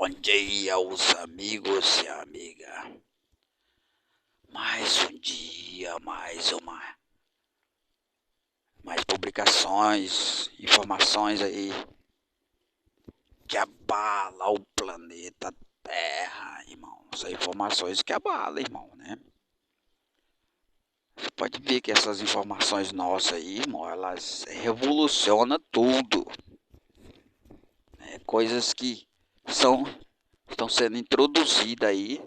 Bom dia, os amigos e amiga. Mais um dia, mais publicações, informações aí que abala o planeta Terra, irmão. São informações que abalam, irmão, né? Você pode ver que essas informações nossas aí, irmão, elas revolucionam tudo. Coisas que estão sendo introduzidas aí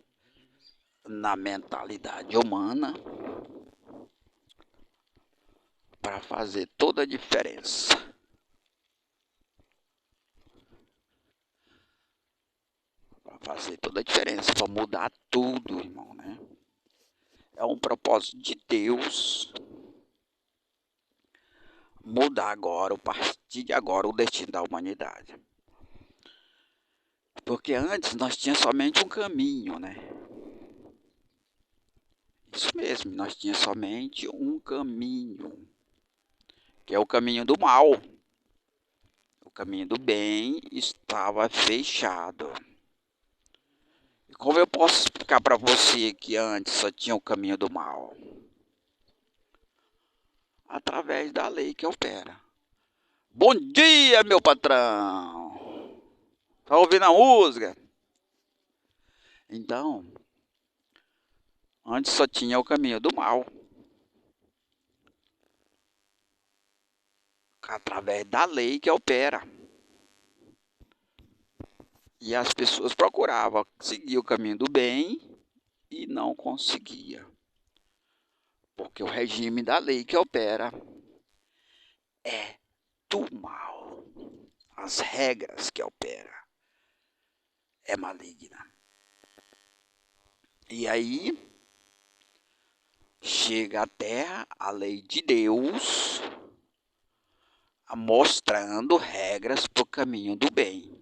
na mentalidade humana para fazer toda a diferença. Para fazer toda a diferença, para mudar tudo, irmão, né? É um propósito de Deus mudar agora, a partir de agora, o destino da humanidade. Porque antes nós tínhamos somente um caminho, né? Isso mesmo, nós tínhamos somente um caminho, que é o caminho do mal. O caminho do bem estava fechado. E como eu posso explicar para você que antes só tinha o caminho do mal? Através da lei que opera. Bom dia, meu patrão! Tá ouvindo a música? Então, antes só tinha o caminho do mal. Através da lei que opera. E as pessoas procuravam seguir o caminho do bem e não conseguia. Porque o regime da lei que opera é do mal. As regras que opera é maligna. E aí chega à Terra a lei de Deus mostrando regras para o caminho do bem.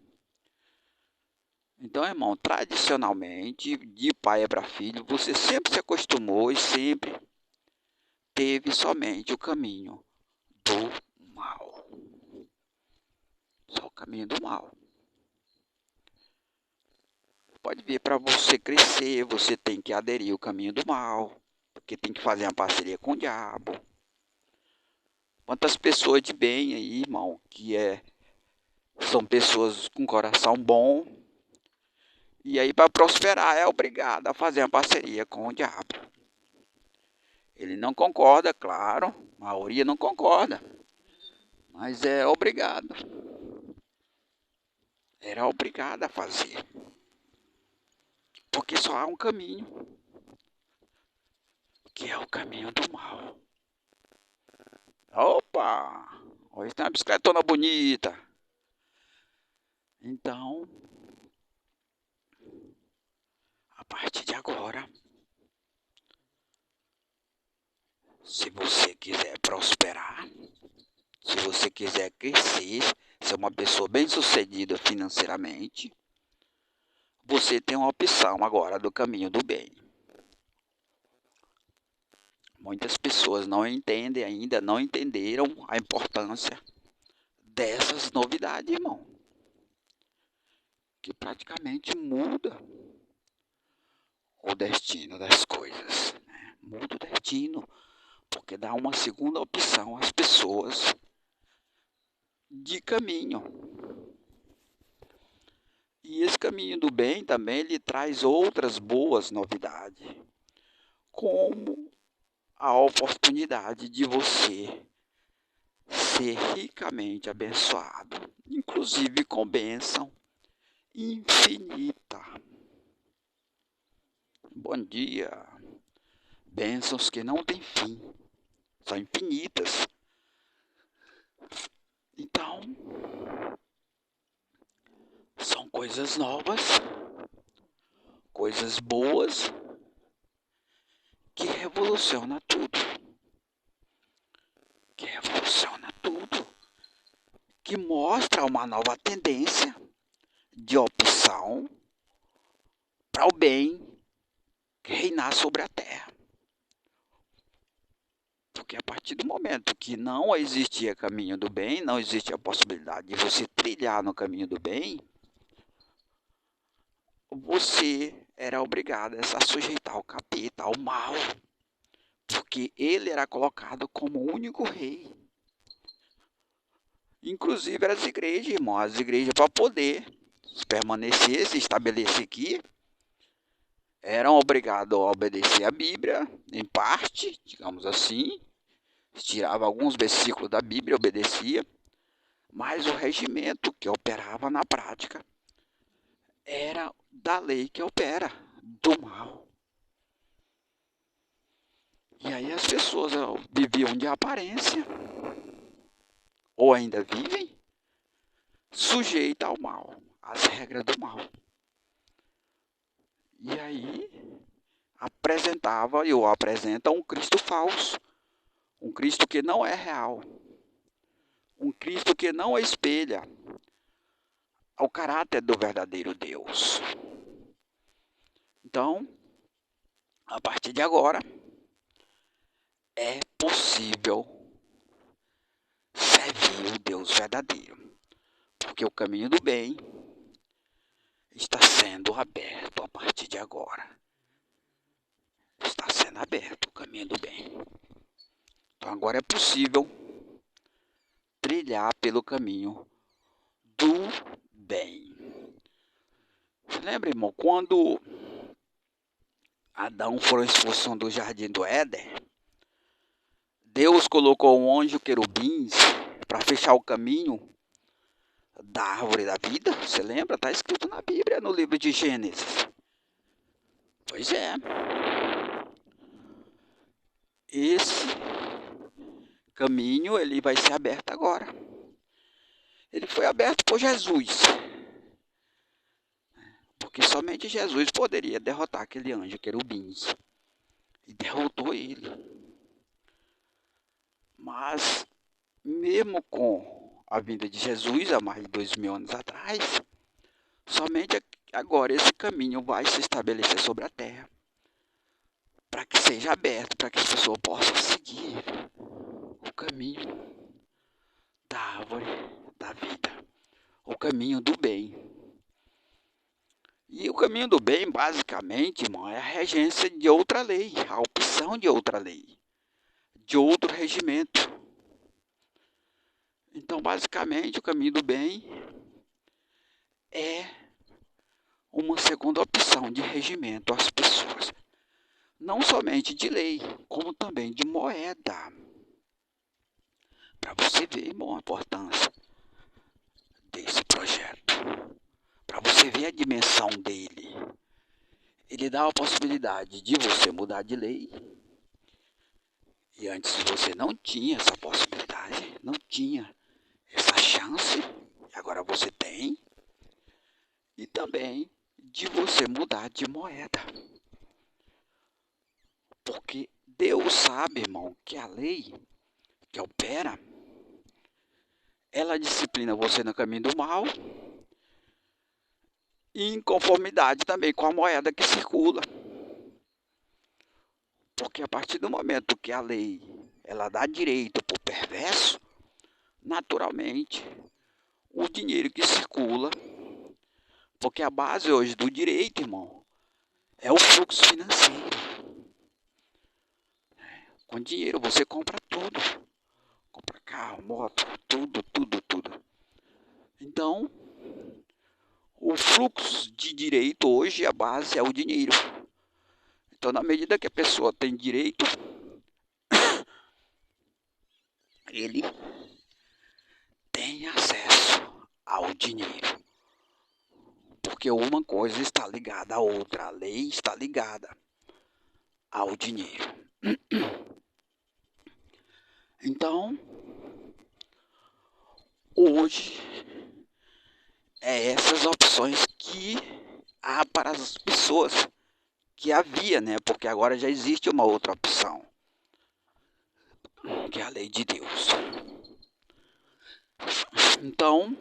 Então, irmão, tradicionalmente, de pai para filho, você sempre se acostumou e sempre teve somente o caminho do mal. Só o caminho do mal. Pode ver, para você crescer, você tem que aderir ao caminho do mal, porque tem que fazer uma parceria com o diabo. Quantas pessoas de bem aí, irmão, são pessoas com coração bom, e aí para prosperar é obrigado a fazer uma parceria com o diabo. Ele não concorda, claro, a maioria não concorda, mas é obrigado. Era obrigado a fazer. Porque só há um caminho, que é o caminho do mal. Opa! Hoje tem uma bicicletona bonita. Então, a partir de agora, se você quiser prosperar, se você quiser crescer, ser uma pessoa bem-sucedida financeiramente, você tem uma opção agora do caminho do bem. Muitas pessoas não entendem ainda, não entenderam a importância dessas novidades, irmão. Que praticamente muda o destino das coisas. Né? Muda o destino, porque dá uma segunda opção às pessoas de caminho. E esse caminho do bem também ele traz outras boas novidades, como a oportunidade de você ser ricamente abençoado, inclusive com bênção infinita. Bom dia. Bênçãos que não têm fim, são infinitas. Então, são coisas novas, coisas boas, que revoluciona tudo. Que revoluciona tudo. Que mostra uma nova tendência de opção para o bem reinar sobre a terra. Porque a partir do momento que não existia caminho do bem, não existia a possibilidade de você trilhar no caminho do bem, você era obrigado a se sujeitar ao capeta, ao mal, porque ele era colocado como o único rei. Inclusive as igrejas, irmão, as igrejas para poder permanecer, se estabelecer aqui, eram obrigados a obedecer a Bíblia, em parte, digamos assim, tirava alguns versículos da Bíblia, obedecia, mas o regimento que operava na prática era da lei que opera, do mal. E aí as pessoas viviam de aparência, ou ainda vivem, sujeitas ao mal, às regras do mal. E aí apresentava ou apresenta um Cristo falso, um Cristo que não é real, um Cristo que não espelha o caráter do verdadeiro Deus. Então, a partir de agora, é possível servir o Deus verdadeiro, porque o caminho do bem está sendo aberto a partir de agora. Está sendo aberto o caminho do bem. Então agora é possível trilhar pelo caminho do bem. Você lembra, irmão, quando Adão foi expulsão do jardim do Éden, Deus colocou um anjo querubins para fechar o caminho da árvore da vida? Você lembra? Está escrito na Bíblia, no livro de Gênesis. Pois é. Esse caminho ele vai ser aberto agora. Ele foi aberto por Jesus. Porque somente Jesus poderia derrotar aquele anjo querubins. E derrotou ele. Mas, mesmo com a vinda de Jesus, há mais de 2000 anos atrás, somente agora esse caminho vai se estabelecer sobre a terra. Para que seja aberto, para que as pessoas possam seguir o caminho da árvore da vida. O caminho do bem. E o caminho do bem, basicamente, irmão, é a regência de outra lei, a opção de outra lei, de outro regimento. Então, basicamente, o caminho do bem é uma segunda opção de regimento às pessoas. Não somente de lei, como também de moeda. Para você ver, irmão, a importância desse projeto. Para você ver a dimensão dele. Ele dá a possibilidade de você mudar de lei. E antes você não tinha essa possibilidade, não tinha essa chance, e agora você tem. E também de você mudar de moeda. Porque Deus sabe, irmão, que a lei que opera, ela disciplina você no caminho do mal e em conformidade também com a moeda que circula. Porque a partir do momento que a lei ela dá direito para o perverso, naturalmente o dinheiro que circula, porque a base hoje do direito, irmão, é o fluxo financeiro. Com dinheiro você compra tudo. Compra carro, moto, tudo. Então, o fluxo de direito hoje, a base é o dinheiro. Então, na medida que a pessoa tem direito, ele tem acesso ao dinheiro. Porque uma coisa está ligada à outra. A lei está ligada ao dinheiro. Então, hoje, é essas opções que há para as pessoas. Que havia, né? Porque agora já existe uma outra opção. Que é a lei de Deus. Então,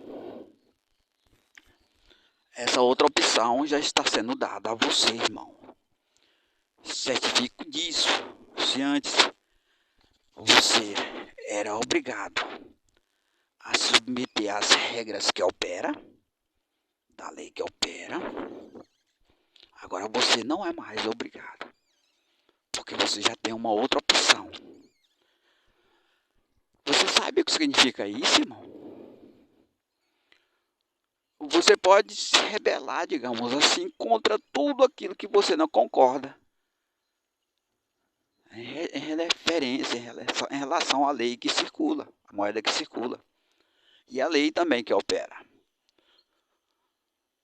essa outra opção já está sendo dada a você, irmão. Certifico disso. Se antes você era obrigado a submeter às regras que opera, da lei que opera, Agora você não é mais obrigado, porque você já tem uma outra opção. Você sabe o que significa isso, irmão? Você pode se rebelar, digamos assim, contra tudo aquilo que você não concorda. Em referência, em relação à lei que circula, a moeda que circula. E a lei também que opera.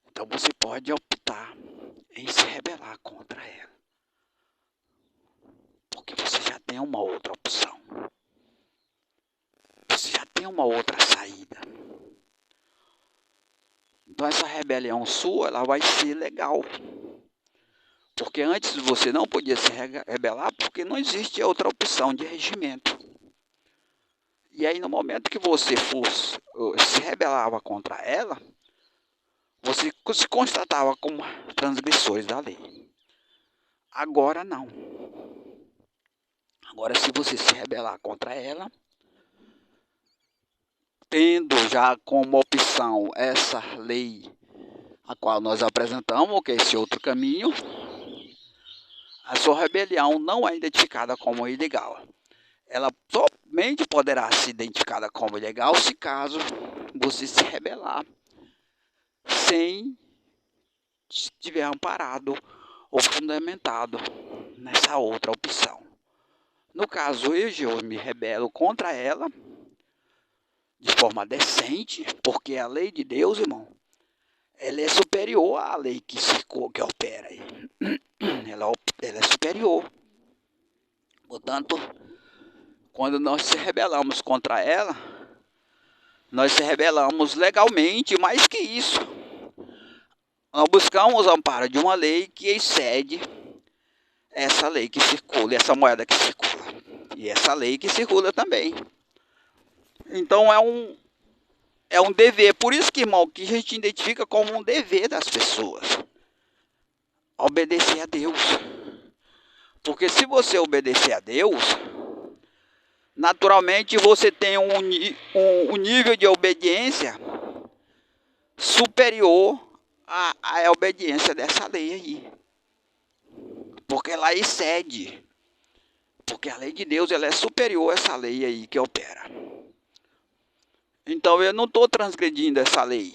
Então você pode optar em se rebelar contra ela. Porque você já tem uma outra opção. Você já tem uma outra saída. Então essa rebelião sua, ela vai ser legal. Porque antes você não podia se rebelar porque não existe outra opção de regimento. E aí no momento que você se rebelava contra ela, você se constatava como transgressores da lei. Agora não. Agora se você se rebelar contra ela, tendo já como opção essa lei a qual nós apresentamos, que é esse outro caminho, a sua rebelião não é identificada como ilegal. Ela somente poderá ser identificada como ilegal se caso você se rebelar sem estiver amparado ou fundamentado nessa outra opção. No caso, eu me rebelo contra ela de forma decente, porque a lei de Deus, irmão, ela é superior à lei que opera aí. Ela é superior. Portanto, quando nós se rebelamos contra ela, nós se rebelamos legalmente, mais que isso. Nós buscamos amparo de uma lei que excede essa lei que circula, essa moeda que circula. E essa lei que circula também. Então é um dever. Por isso que, irmão, que a gente identifica como um dever das pessoas. Obedecer a Deus. Porque se você obedecer a Deus, naturalmente você tem um nível de obediência superior à obediência dessa lei aí. Porque ela excede. Porque a lei de Deus ela é superior a essa lei aí que opera. Então eu não estou transgredindo essa lei.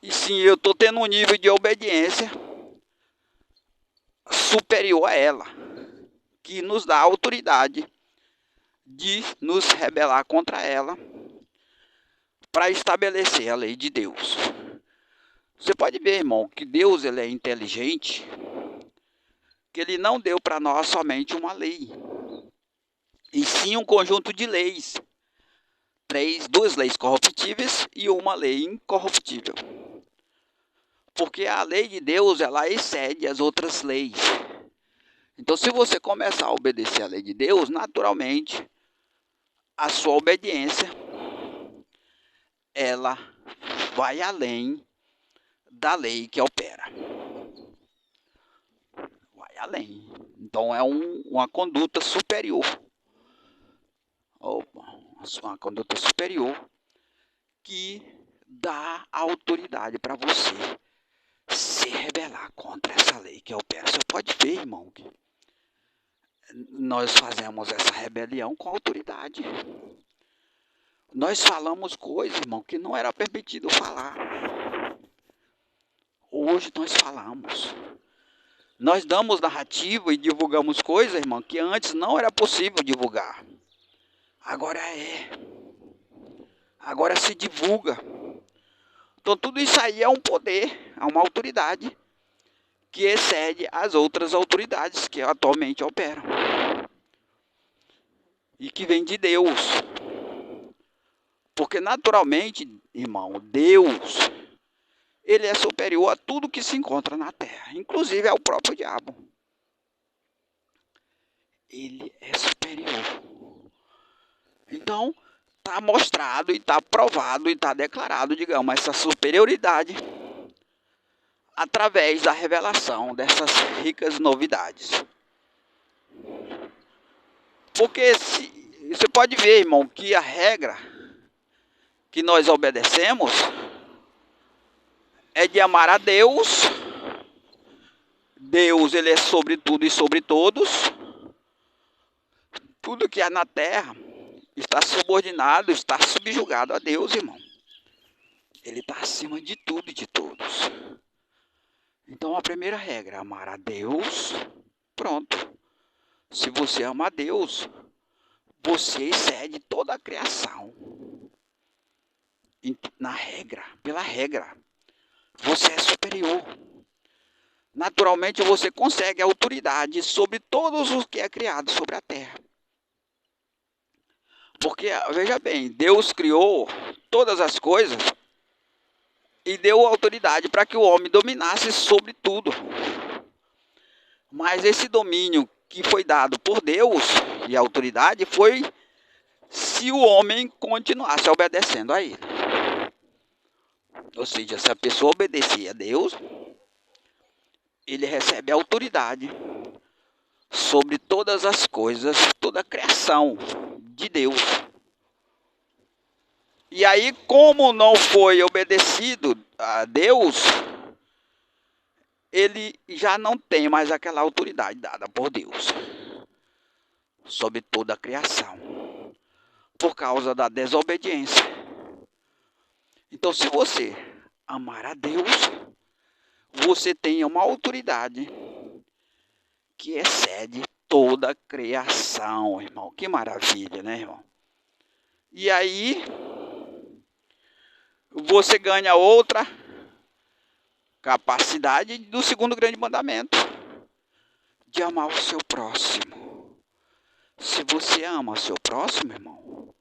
E sim, eu estou tendo um nível de obediência superior a ela, que nos dá a autoridade de nos rebelar contra ela para estabelecer a lei de Deus. Você pode ver, irmão, que Deus ele é inteligente, que ele não deu para nós somente uma lei, e sim um conjunto de leis. Duas leis corruptíveis e uma lei incorruptível. Porque a lei de Deus, ela excede as outras leis. Então, se você começar a obedecer a lei de Deus, naturalmente, a sua obediência, ela vai além da lei que opera. Vai além. Então, é uma conduta superior. Uma conduta superior que dá autoridade para você se rebelar contra essa lei que opera. Você pode ver, irmão, que nós fazemos essa rebelião com autoridade. Nós falamos coisas, irmão, que não era permitido falar. Hoje nós falamos. Nós damos narrativa e divulgamos coisas, irmão, que antes não era possível divulgar. Agora é. Agora se divulga. Então tudo isso aí é um poder, é uma autoridade que excede as outras autoridades que atualmente operam. E que vem de Deus. Porque naturalmente, irmão, Deus, ele é superior a tudo que se encontra na terra, inclusive ao próprio diabo. Ele é superior. Então, está mostrado e está provado e está declarado, digamos, essa superioridade através da revelação dessas ricas novidades. Porque você pode ver, irmão, que a regra que nós obedecemos é de amar a Deus Deus, ele é sobre tudo e sobre todos. Tudo que há na terra está subordinado, está subjugado a Deus, irmão. Ele está acima de tudo e de todos. Então a primeira regra é amar a Deus. Pronto. Se você ama a Deus, você excede toda a criação. Na regra, pela regra. Você é superior. Naturalmente você consegue autoridade sobre todos os que é criado sobre a terra. Porque, veja bem, Deus criou todas as coisas e deu autoridade para que o homem dominasse sobre tudo. Mas esse domínio que foi dado por Deus e a autoridade foi se o homem continuasse obedecendo a ele. Ou seja, se a pessoa obedecer a Deus, ele recebe autoridade sobre todas as coisas, toda a criação de Deus. E aí, como não foi obedecido a Deus, ele já não tem mais aquela autoridade dada por Deus sobre toda a criação, por causa da desobediência. Então, se você amar a Deus, você tem uma autoridade que excede toda a criação, irmão. Que maravilha, né, irmão? E aí, você ganha outra capacidade do segundo grande mandamento, de amar o seu próximo. Se você ama o seu próximo, irmão,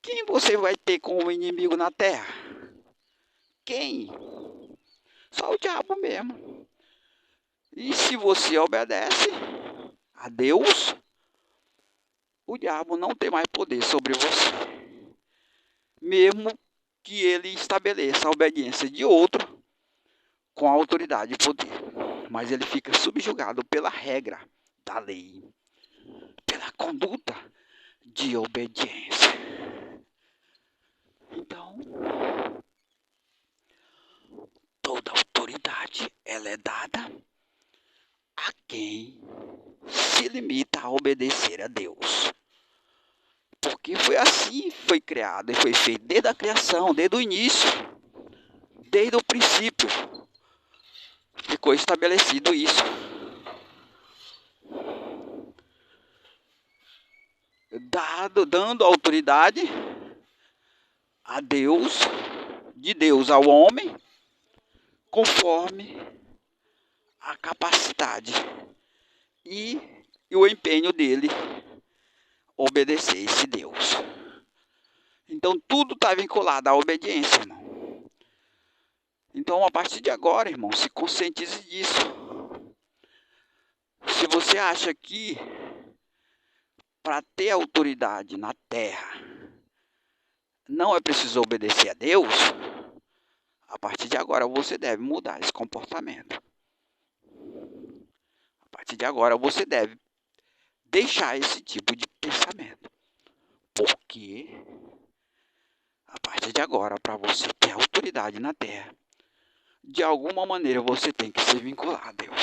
quem você vai ter como inimigo na terra? Quem? Só o diabo mesmo. E se você obedece a Deus, o diabo não tem mais poder sobre você. Mesmo que ele estabeleça a obediência de outro com autoridade e poder. Mas ele fica subjugado pela regra da lei, pela conduta de obediência. Então, toda autoridade ela é dada a quem se limita a obedecer a Deus. Porque foi assim, foi criado e foi feito desde a criação, desde o início, desde o princípio. Ficou estabelecido isso. Dando autoridade a Deus, de Deus ao homem, conforme a capacidade e o empenho dele obedecer esse Deus. Então tudo está vinculado à obediência, irmão. Então a partir de agora, irmão, se conscientize disso. Se você acha que para ter autoridade na terra não é preciso obedecer a Deus, a partir de agora você deve mudar esse comportamento. A partir de agora você deve deixar esse tipo de pensamento. Porque a partir de agora, para você ter autoridade na terra, de alguma maneira você tem que se vincular a Deus.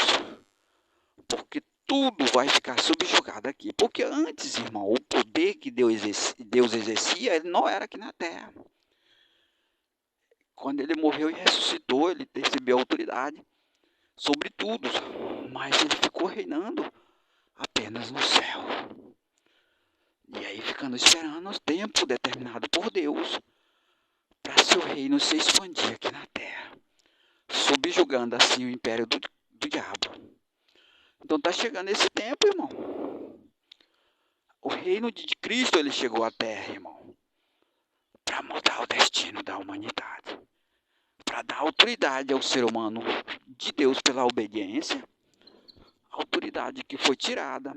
Porque tudo vai ficar subjugado aqui. Porque antes, irmão, o poder que Deus exercia, ele não era aqui na terra. Quando ele morreu e ressuscitou, ele recebeu autoridade sobre tudo. Mas ele ficou reinando apenas no céu. E aí ficando esperando o tempo determinado por Deus para seu reino se expandir aqui na terra, subjugando assim o império do diabo. Então está chegando esse tempo, irmão. O reino de Cristo ele chegou à terra, irmão, para mudar o destino da humanidade, para dar autoridade ao ser humano de Deus pela obediência, autoridade que foi tirada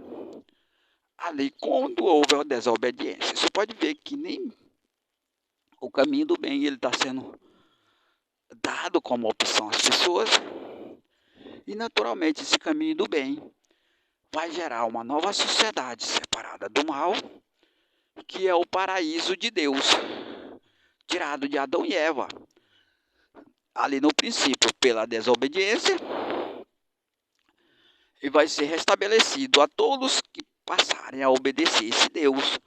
ali quando houve a desobediência. Você pode ver que nem o caminho do bem ele está sendo dado como opção às pessoas. E naturalmente esse caminho do bem vai gerar uma nova sociedade separada do mal, que é o paraíso de Deus, tirado de Adão e Eva. Ali no princípio, pela desobediência, e vai ser restabelecido a todos que passarem a obedecer esse Deus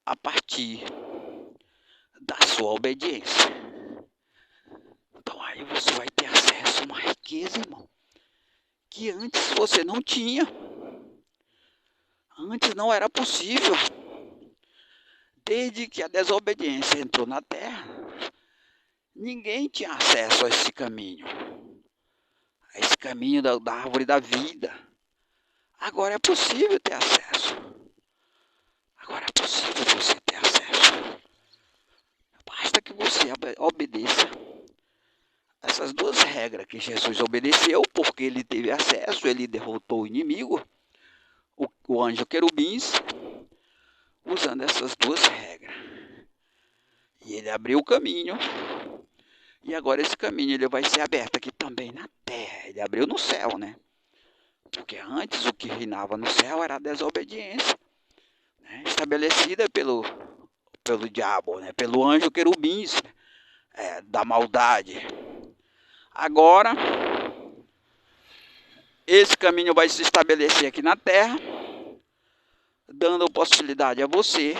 a partir da sua obediência. Então aí você vai ter acesso a uma riqueza, irmão, que antes você não tinha. Antes não era possível. Desde que a desobediência entrou na terra, ninguém tinha acesso a esse caminho. A esse caminho da árvore da vida. Agora é possível ter acesso. Agora é possível você ter acesso. Basta que você obedeça essas duas regras que Jesus obedeceu, porque ele teve acesso, ele derrotou o inimigo, o anjo querubins, usando essas duas regras. E ele abriu o caminho. E agora esse caminho ele vai ser aberto aqui também na terra. Ele abriu no céu, né? Porque antes o que reinava no céu era a desobediência, né? Estabelecida pelo diabo, né? Pelo anjo querubins, da maldade. Agora, esse caminho vai se estabelecer aqui na terra, dando possibilidade a você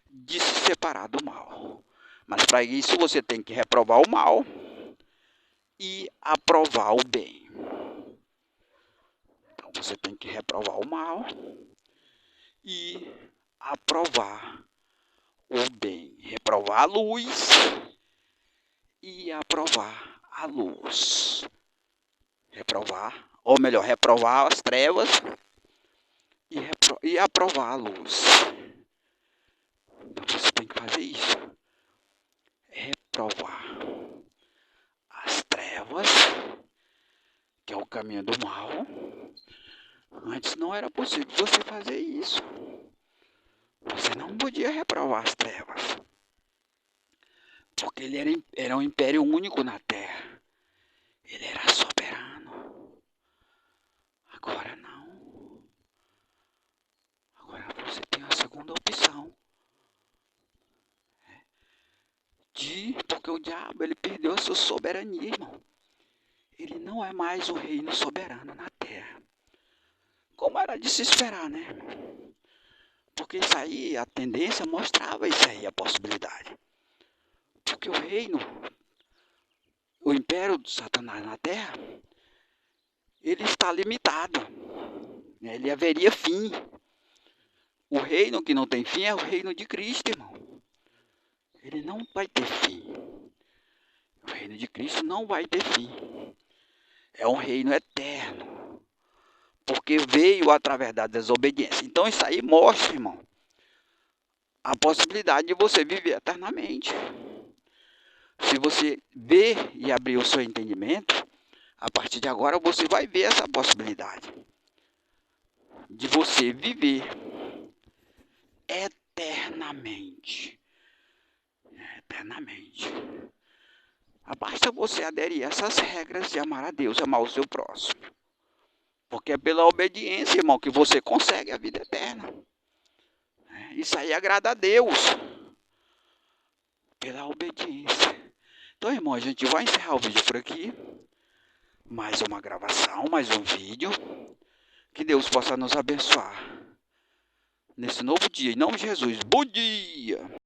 de se separar do mal. Mas para isso você tem que reprovar o mal e aprovar o bem. Então você tem que reprovar o mal e aprovar o bem. Reprovar a luz e aprovar a luz. Reprovar, ou melhor, reprovar as trevas e aprovar a luz. Então você tem que fazer isso. Reprovar as trevas, que é o caminho do mal. Antes não era possível você fazer isso. Você não podia reprovar as trevas. Porque ele era um império único na terra. Ele era soberano. Agora não. Agora você tem a segunda opção. Porque o diabo ele perdeu a sua soberania, irmão. Ele não é mais o reino soberano na terra. Como era de se esperar, né? Porque isso aí, a tendência mostrava isso aí, a possibilidade. Porque o reino, o império de Satanás na terra, ele está limitado. Ele haveria fim. O reino que não tem fim é o reino de Cristo, irmão. Ele não vai ter fim. O reino de Cristo não vai ter fim. É um reino eterno. Porque veio através da desobediência. Então isso aí mostra, irmão, a possibilidade de você viver eternamente. Se você ver e abrir o seu entendimento, a partir de agora você vai ver essa possibilidade de você viver eternamente. Eternamente. Basta você aderir a essas regras de amar a Deus e amar o seu próximo. Porque é pela obediência, irmão, que você consegue a vida eterna. Isso aí agrada a Deus. Pela obediência. Então, irmão, a gente vai encerrar o vídeo por aqui. Mais uma gravação, mais um vídeo. Que Deus possa nos abençoar nesse novo dia. Em nome de Jesus, bom dia!